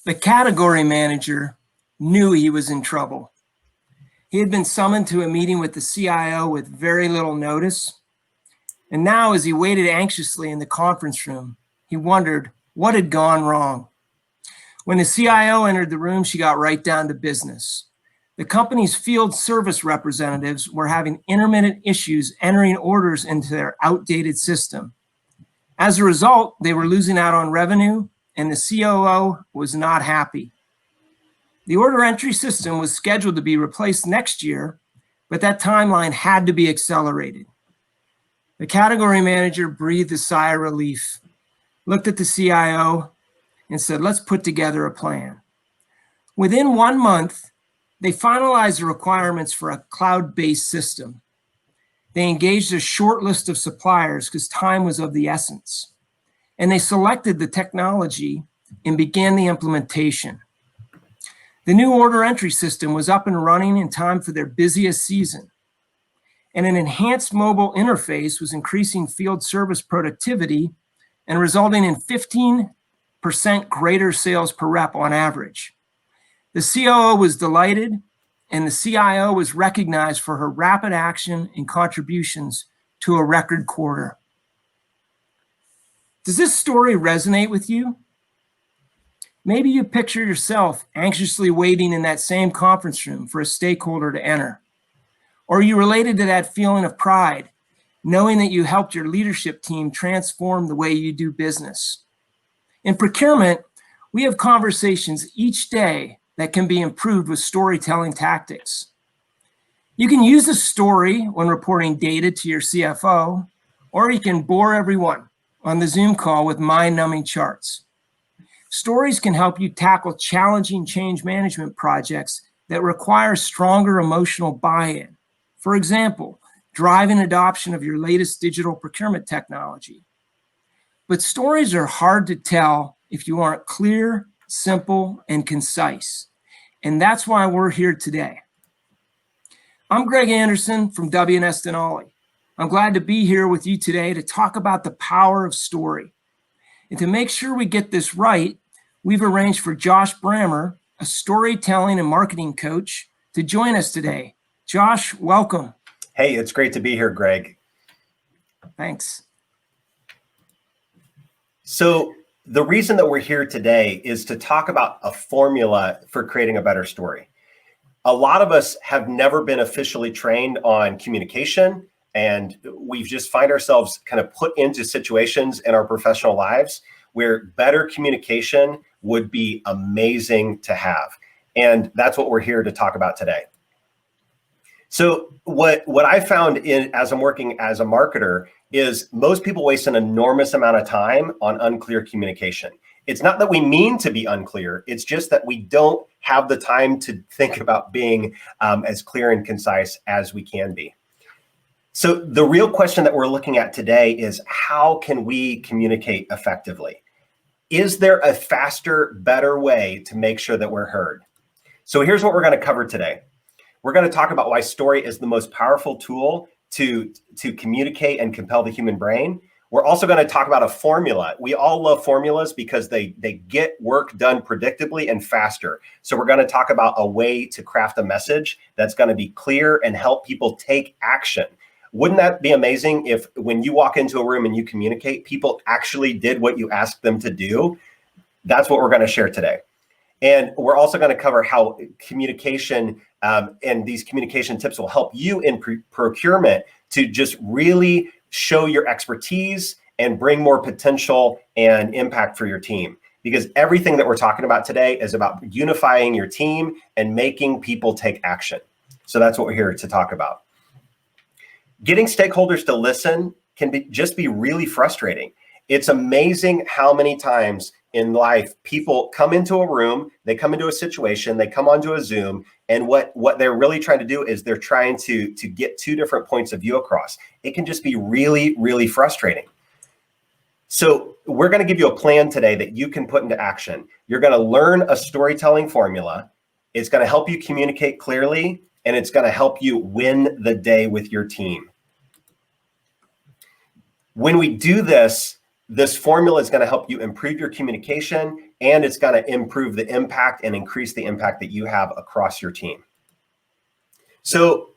The category manager knew he was in trouble. He had been summoned to a meeting with the CIO with very little notice. And now, as he waited anxiously in the conference room, he wondered what had gone wrong. When the CIO entered the room, she got right down to business. The company's field service representatives were having intermittent issues entering orders into their outdated system. As a result, they were losing out on revenue, and the COO was not happy. The order entry system was scheduled to be replaced next year, but that timeline had to be accelerated. The category manager breathed a sigh of relief, looked at the CIO, and said, "Let's put together a plan." Within 1 month, they finalized the requirements for a cloud-based system. They engaged a short list of suppliers because time was of the essence. And they selected the technology and began the implementation. The new order entry system was up and running in time for their busiest season. And an enhanced mobile interface was increasing field service productivity and resulting in 15% greater sales per rep on average. The COO was delighted, and the CIO was recognized for her rapid action and contributions to a record quarter. Does this story resonate with you? Maybe you picture yourself anxiously waiting in that same conference room for a stakeholder to enter. Or you related to that feeling of pride, knowing that you helped your leadership team transform the way you do business. In procurement, we have conversations each day that can be improved with storytelling tactics. You can use a story when reporting data to your CFO, or you can bore everyone on the Zoom call with mind-numbing charts. Stories can help you tackle challenging change management projects that require stronger emotional buy-in. For example, driving adoption of your latest digital procurement technology. But stories are hard to tell if you aren't clear, simple, and concise. And that's why we're here today. I'm Greg Anderson from W&S Denali. I'm glad to be here with you today to talk about the power of story. And to make sure we get this right, we've arranged for Josh Brammer, a storytelling and marketing coach, to join us today. Josh, welcome. Hey, it's great to be here, Greg. Thanks. So the reason that we're here today is to talk about a formula for creating a better story. A lot of us have never been officially trained on communication, and we just find ourselves kind of put into situations in our professional lives where better communication would be amazing to have. And that's what we're here to talk about today. So what I found as I'm working as a marketer is most people waste an enormous amount of time on unclear communication. It's not that we mean to be unclear, it's just that we don't have the time to think about being as clear and concise as we can be. So the real question that we're looking at today is, how can we communicate effectively? Is there a faster, better way to make sure that we're heard? So here's what we're going to cover today. We're going to talk about why story is the most powerful tool to communicate and compel the human brain. We're also going to talk about a formula. We all love formulas because they get work done predictably and faster. So we're going to talk about a way to craft a message that's going to be clear and help people take action. Wouldn't that be amazing if when you walk into a room and you communicate, people actually did what you asked them to do? That's what we're going to share today. And we're also going to cover how communication and these communication tips will help you in procurement to just really show your expertise and bring more potential and impact for your team. Because everything that we're talking about today is about unifying your team and making people take action. So that's what we're here to talk about. Getting stakeholders to listen can just be really frustrating. It's amazing how many times in life people come into a room, they come into a situation, they come onto a Zoom, and what they're really trying to do is they're trying to get two different points of view across. It can just be really, really frustrating. So we're going to give you a plan today that you can put into action. You're going to learn a storytelling formula. It's going to help you communicate clearly, and it's going to help you win the day with your team. When we do this, This formula is going to help you improve your communication, and it's going to improve the impact and increase the impact that you have across your team. So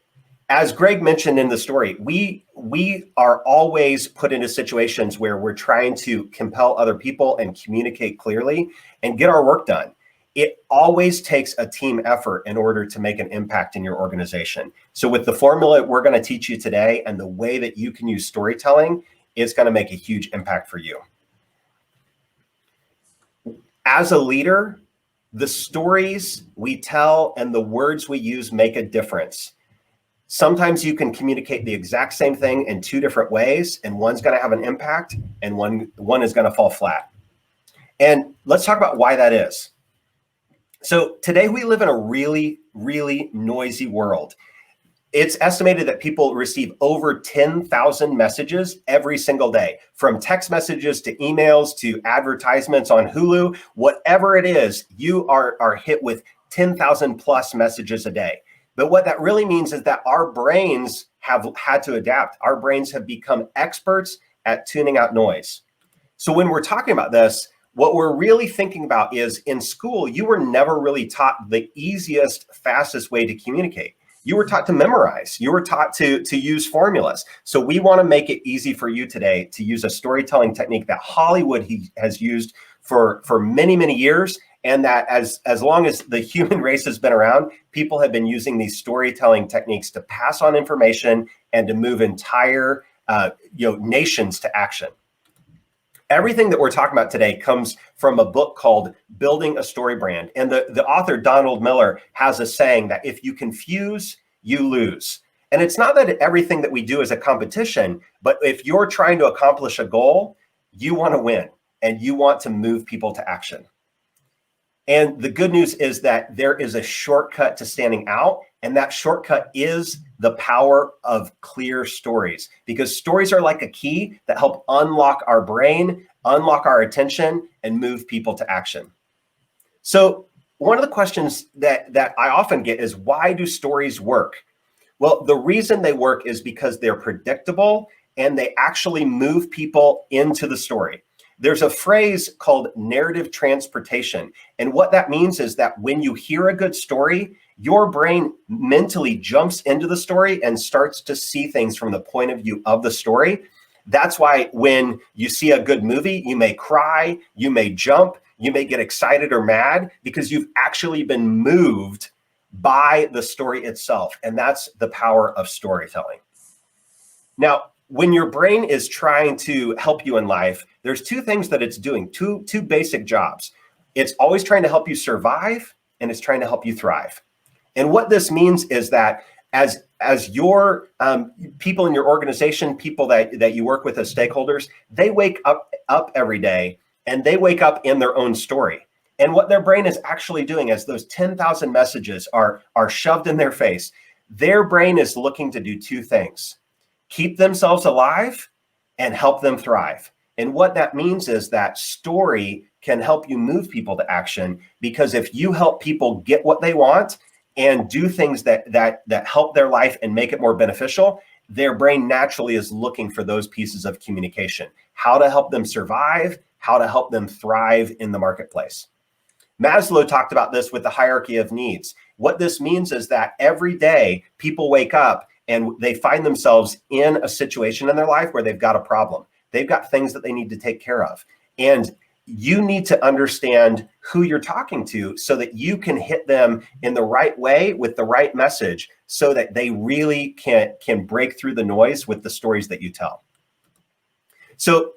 as Greg mentioned in the story, we are always put into situations where we're trying to compel other people and communicate clearly and get our work done. It always takes a team effort in order to make an impact in your organization. So with the formula we're going to teach you today and the way that you can use storytelling, it's going to make a huge impact for you. As a leader, the stories we tell and the words we use make a difference. Sometimes you can communicate the exact same thing in two different ways, and one's going to have an impact and one is going to fall flat. And let's talk about why that is. So today we live in a really, really noisy world. It's estimated that people receive over 10,000 messages every single day, from text messages to emails to advertisements on Hulu. Whatever it is, you are hit with 10,000 plus messages a day. But what that really means is that our brains have had to adapt. Our brains have become experts at tuning out noise. So when we're talking about this, what we're really thinking about is in school, you were never really taught the easiest, fastest way to communicate. You were taught to memorize. You were taught to use formulas. So we want to make it easy for you today to use a storytelling technique that Hollywood has used for many, many years. And that as long as the human race has been around, people have been using these storytelling techniques to pass on information and to move entire nations to action. Everything that we're talking about today comes from a book called Building a Story Brand. And the author, Donald Miller, has a saying that if you confuse, you lose. And it's not that everything that we do is a competition, but if you're trying to accomplish a goal, you want to win and you want to move people to action. And the good news is that there is a shortcut to standing out, and that shortcut is the power of clear stories, because stories are like a key that help unlock our brain, unlock our attention, and move people to action. So one of the questions that I often get is, why do stories work? Well, the reason they work is because they're predictable and they actually move people into the story. There's a phrase called narrative transportation. And what that means is that when you hear a good story, your brain mentally jumps into the story and starts to see things from the point of view of the story. That's why when you see a good movie, you may cry, you may jump, you may get excited or mad because you've actually been moved by the story itself. And that's the power of storytelling. Now, when your brain is trying to help you in life, there's two things that it's doing, two basic jobs. It's always trying to help you survive, and it's trying to help you thrive. And what this means is that as your people in your organization, people that you work with as stakeholders, they wake up every day and they wake up in their own story. And what their brain is actually doing as those 10,000 messages are shoved in their face, their brain is looking to do two things: keep themselves alive and help them thrive. And what that means is that story can help you move people to action, because if you help people get what they want and do things that help their life and make it more beneficial, their brain naturally is looking for those pieces of communication, how to help them survive, how to help them thrive in the marketplace. Maslow talked about this with the hierarchy of needs. What this means is that every day people wake up and they find themselves in a situation in their life where they've got a problem. They've got things that they need to take care of. And you need to understand who you're talking to so that you can hit them in the right way with the right message so that they really can break through the noise with the stories that you tell. So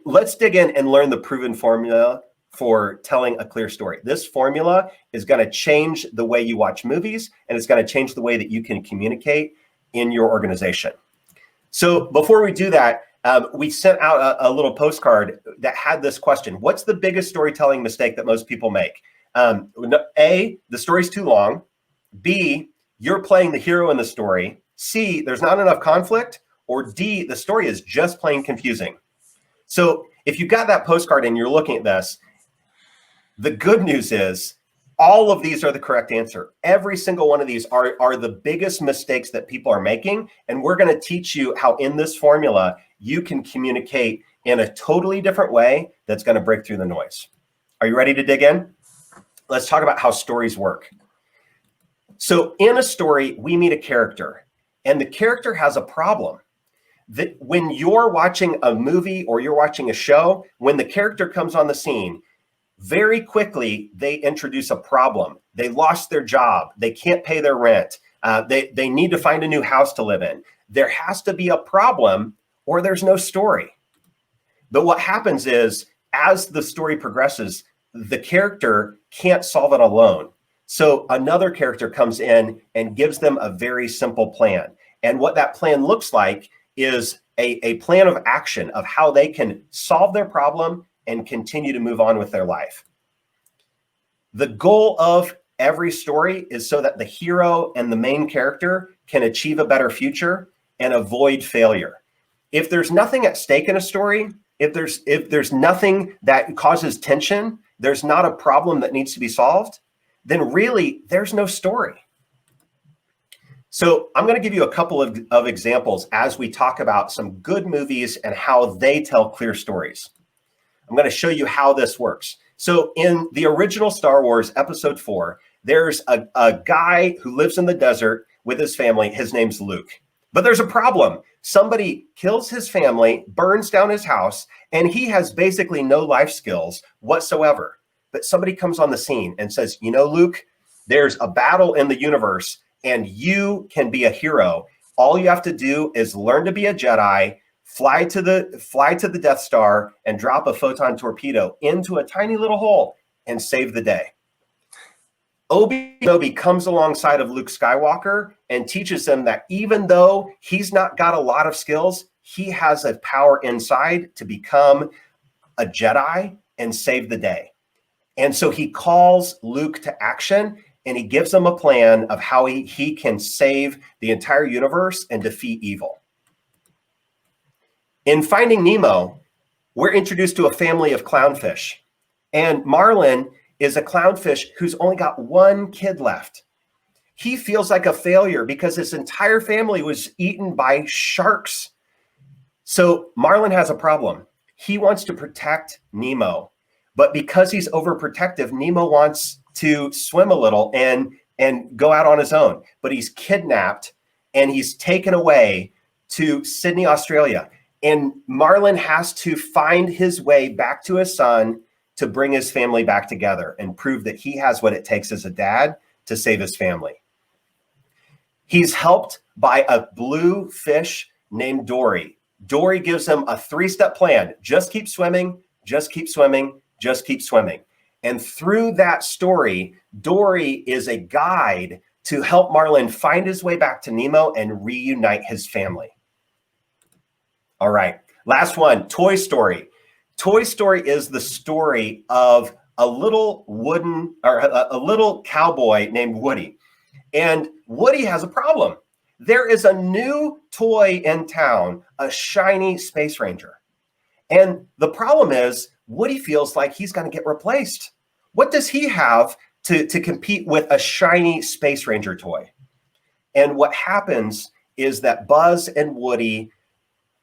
let's dig in and learn the proven formula for telling a clear story. This formula is going to change the way you watch movies, and it's going to change the way that you can communicate in your organization. So before we do that, we sent out a little postcard that had this question: what's the biggest storytelling mistake that most people make? A, the story's too long. B, you're playing the hero in the story. C, there's not enough conflict. Or D, the story is just plain confusing. So if you got that postcard and you're looking at this, the good news is all of these are the correct answer. Every single one of these are the biggest mistakes that people are making. And we're going to teach you how in this formula, you can communicate in a totally different way that's going to break through the noise. Are you ready to dig in? Let's talk about how stories work. So in a story, we meet a character, and the character has a problem. That when you're watching a movie or you're watching a show, when the character comes on the scene, very quickly they introduce a problem. They lost their job. They can't pay their rent. They need to find a new house to live in. There has to be a problem or there's no story. But what happens is, as the story progresses, the character can't solve it alone. So another character comes in and gives them a very simple plan. And what that plan looks like is a plan of action of how they can solve their problem and continue to move on with their life. The goal of every story is so that the hero and the main character can achieve a better future and avoid failure. If there's nothing at stake in a story, if there's nothing that causes tension, there's not a problem that needs to be solved, then really there's no story. So I'm going to give you a couple of examples as we talk about some good movies and how they tell clear stories. I'm going to show you how this works. So in the original Star Wars Episode 4, there's a guy who lives in the desert with his family. His name's Luke. But there's a problem. Somebody kills his family, burns down his house, and he has basically no life skills whatsoever. But somebody comes on the scene and says, you know, Luke, there's a battle in the universe and you can be a hero. All you have to do is learn to be a Jedi, fly to the Death Star and drop a photon torpedo into a tiny little hole and save the day. Obi-Wan comes alongside of Luke Skywalker and teaches him that even though he's not got a lot of skills, he has a power inside to become a Jedi and save the day. And so he calls Luke to action and he gives him a plan of how he can save the entire universe and defeat evil. In Finding Nemo, we're introduced to a family of clownfish. And Marlin is a clownfish who's only got one kid left. He feels like a failure because his entire family was eaten by sharks. So Marlin has a problem. He wants to protect Nemo, but because he's overprotective, Nemo wants to swim a little and go out on his own. But he's kidnapped and he's taken away to Sydney, Australia. And Marlin has to find his way back to his son to bring his family back together and prove that he has what it takes as a dad to save his family. He's helped by a blue fish named Dory. Dory gives him a 3-step plan. Just keep swimming, just keep swimming, just keep swimming. And through that story, Dory is a guide to help Marlin find his way back to Nemo and reunite his family. All right, last one, Toy Story. Toy Story is the story of a little cowboy named Woody. And Woody has a problem. There is a new toy in town, a shiny Space Ranger. And the problem is Woody feels like he's going to get replaced. What does he have to compete with a shiny Space Ranger toy? And what happens is that Buzz and Woody,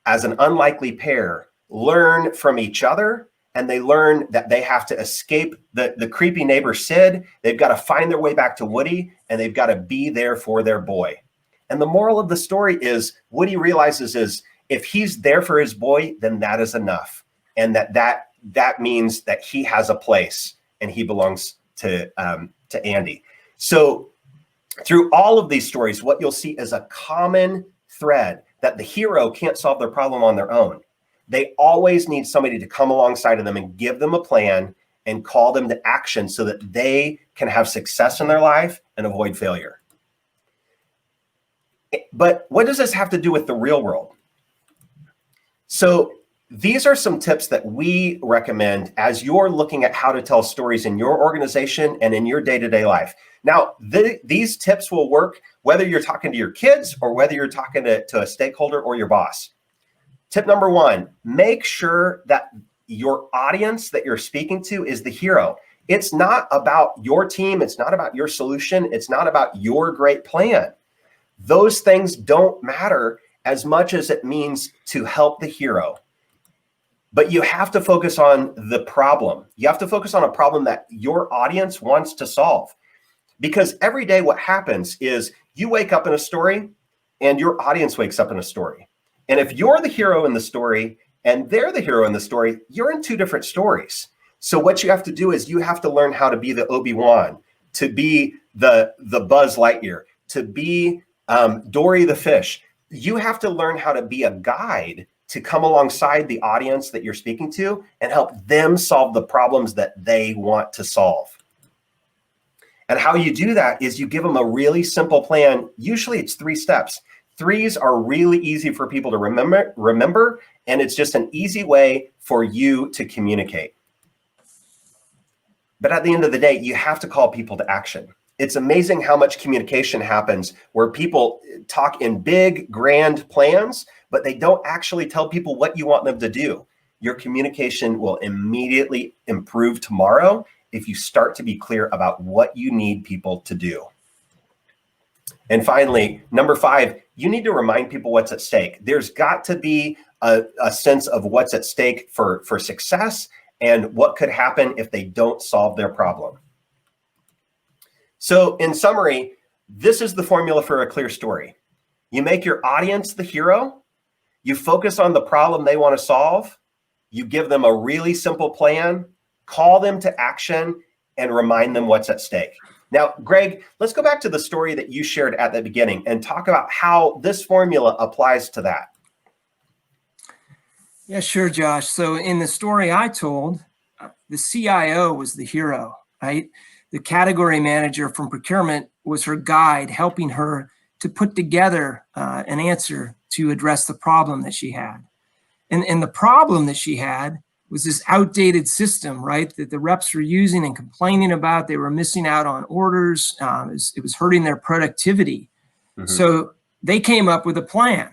as an unlikely pair, learn from each other, and they learn that they have to escape the creepy neighbor Sid. They've got to find their way back to Woody, and they've got to be there for their boy. And the moral of the story is Woody realizes is if he's there for his boy, then that is enough. And that means that he has a place and he belongs to Andy. So through all of these stories, what you'll see is a common thread that the hero can't solve their problem on their own. They always need somebody to come alongside of them and give them a plan and call them to action so that they can have success in their life and avoid failure. But what does this have to do with the real world? So these are some tips that we recommend as you're looking at how to tell stories in your organization and in your day-to-day life. Now, these tips will work whether you're talking to your kids or whether you're talking to a stakeholder or your boss. Tip number 1, make sure that your audience that you're speaking to is the hero. It's not about your team. It's not about your solution. It's not about your great plan. Those things don't matter as much as it means to help the hero. But you have to focus on the problem. You have to focus on a problem that your audience wants to solve. Because every day what happens is you wake up in a story and your audience wakes up in a story. And if you're the hero in the story and they're the hero in the story, you're in two different stories. So what you have to do is you have to learn how to be the Obi-Wan, to be the Buzz Lightyear, to be Dory the fish. You have to learn how to be a guide to come alongside the audience that you're speaking to and help them solve the problems that they want to solve. And how you do that is you give them a really simple plan. Usually it's 3 steps. 3s are really easy for people to remember, and it's just an easy way for you to communicate. But at the end of the day, you have to call people to action. It's amazing how much communication happens where people talk in big, grand plans, but they don't actually tell people what you want them to do. Your communication will immediately improve tomorrow if you start to be clear about what you need people to do. And finally, number 5, you need to remind people what's at stake. There's got to be a sense of what's at stake for success and what could happen if they don't solve their problem. So in summary, this is the formula for a clear story. You make your audience the hero. You focus on the problem they want to solve. You give them a really simple plan, call them to action, and remind them what's at stake. Now, Greg, let's go back to the story that you shared at the beginning and talk about how this formula applies to that. Yeah, sure, Josh. So in the story I told, the CIO was the hero, right? The category manager from procurement was her guide, helping her to put together an answer to address the problem that she had. And the problem that she had was this outdated system, right, that the reps were using and complaining about. They were missing out on orders. It was hurting their productivity. Mm-hmm. So they came up with a plan,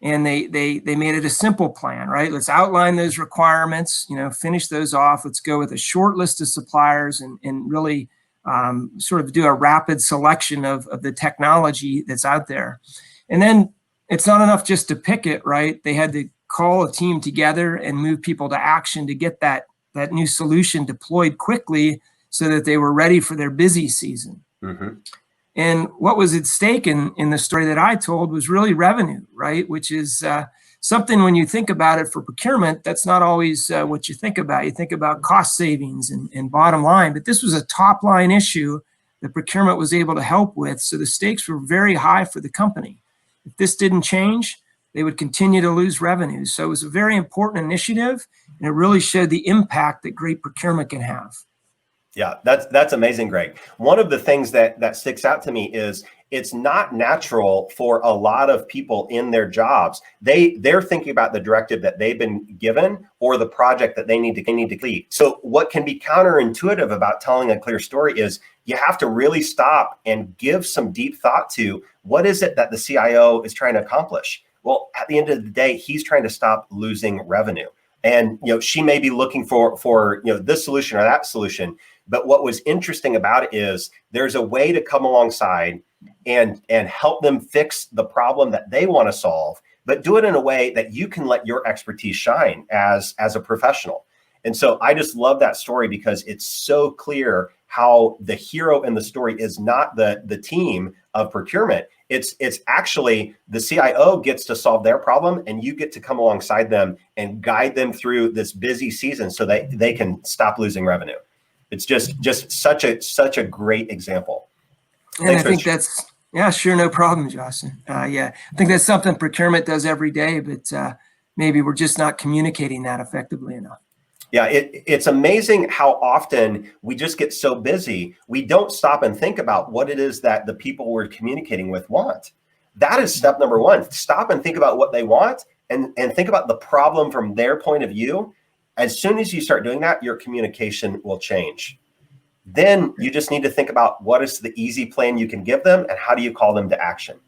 and they made it a simple plan, right? Let's outline those requirements, finish those off. Let's go with a short list of suppliers and really sort of do a rapid selection of the technology that's out there. And then it's not enough just to pick it, right? They had to call a team together and move people to action to get that new solution deployed quickly so that they were ready for their busy season. Mm-hmm. And what was at stake in the story that I told was really revenue, right? Which is something, when you think about it for procurement, that's not always what you think about. You think about cost savings and bottom line, but this was a top line issue that procurement was able to help with. So the stakes were very high for the company. If this didn't change, they would continue to lose revenue. So it was a very important initiative, and it really showed the impact that great procurement can have. Yeah, that's amazing, Greg. One of the things that sticks out to me is it's not natural for a lot of people in their jobs. They're thinking about the directive that they've been given or the project that they need to complete. So what can be counterintuitive about telling a clear story is you have to really stop and give some deep thought to what is it that the CIO is trying to accomplish. Well, at the end of the day, he's trying to stop losing revenue. And she may be looking for this solution or that solution. But what was interesting about it is there's a way to come alongside and help them fix the problem that they want to solve, but do it in a way that you can let your expertise shine as a professional. And so I just love that story because it's so clear how the hero in the story is not the team of procurement. It's actually the CIO gets to solve their problem, and you get to come alongside them and guide them through this busy season so that they can stop losing revenue. It's just such a great example. And thanks, I think Rich. Yeah, sure, no problem, Josh. I think that's something procurement does every day, but maybe we're just not communicating that effectively enough. Yeah, it's amazing how often we just get so busy, we don't stop and think about what it is that the people we're communicating with want. That is step number 1. Stop and think about what they want and think about the problem from their point of view. As soon as you start doing that, your communication will change. Then you just need to think about what is the easy plan you can give them and how do you call them to action.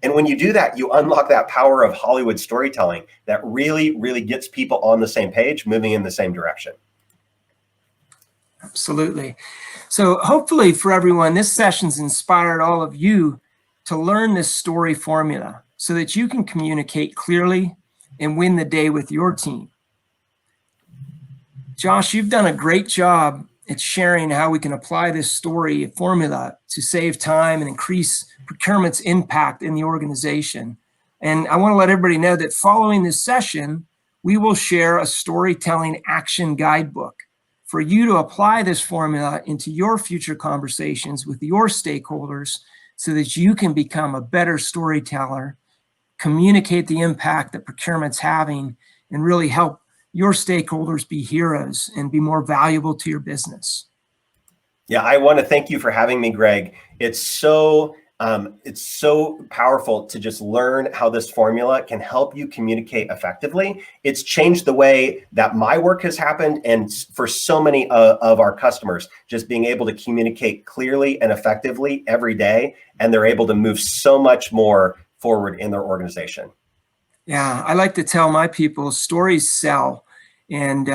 And when you do that, you unlock that power of Hollywood storytelling that really, really gets people on the same page, moving in the same direction. Absolutely. So hopefully for everyone, this session's inspired all of you to learn this story formula so that you can communicate clearly and win the day with your team. Josh, you've done a great job at sharing how we can apply this story formula to save time and increase procurement's impact in the organization. And I want to let everybody know that following this session, we will share a storytelling action guidebook for you to apply this formula into your future conversations with your stakeholders so that you can become a better storyteller, communicate the impact that procurement's having, and really help your stakeholders be heroes and be more valuable to your business. Yeah, I want to thank you for having me, Greg. It's so powerful to just learn how this formula can help you communicate effectively. It's changed the way that my work has happened, and for so many of our customers, just being able to communicate clearly and effectively every day, and they're able to move so much more forward in their organization. Yeah, I like to tell my people stories sell. And,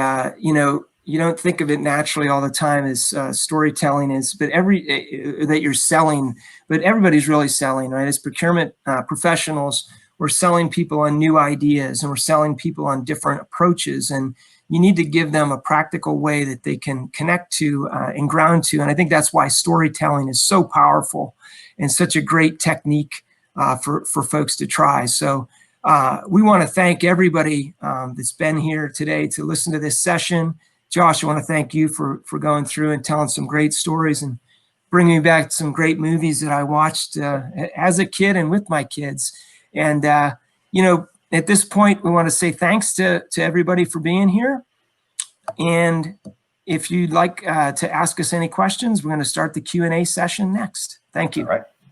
you don't think of it naturally all the time as storytelling is, but that you're selling, but everybody's really selling, right? As procurement professionals, we're selling people on new ideas and we're selling people on different approaches. And you need to give them a practical way that they can connect to and ground to. And I think that's why storytelling is so powerful and such a great technique for folks to try. So we want to thank everybody that's been here today to listen to this session. Josh, I want to thank you for going through and telling some great stories and bringing back some great movies that I watched as a kid and with my kids. And, at this point, we want to say thanks to everybody for being here. And if you'd like to ask us any questions, we're going to start the Q&A session next. Thank you. All right.